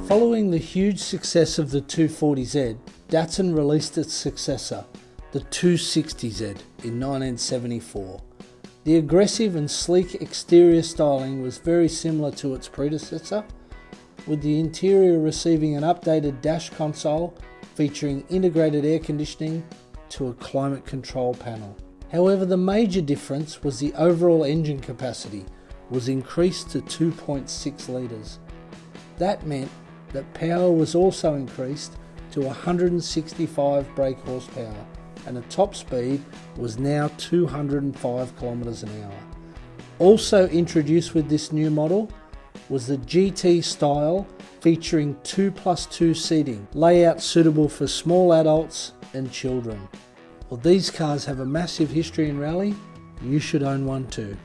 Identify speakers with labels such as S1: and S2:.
S1: Following the huge success of the 240Z, Datsun released its successor, the 260Z, in 1974. The aggressive and sleek exterior styling was very similar to its predecessor, with the interior receiving an updated dash console featuring integrated air conditioning to a climate control panel. However, the major difference was the overall engine capacity was increased to 2.6 litres. That meant that power was also increased to 165 brake horsepower, and the top speed was now 205 kilometers an hour. Also introduced with this new model was the GT style, featuring 2+2 seating, layout suitable for small adults and children. Well, these cars have a massive history in rally. You should own one too.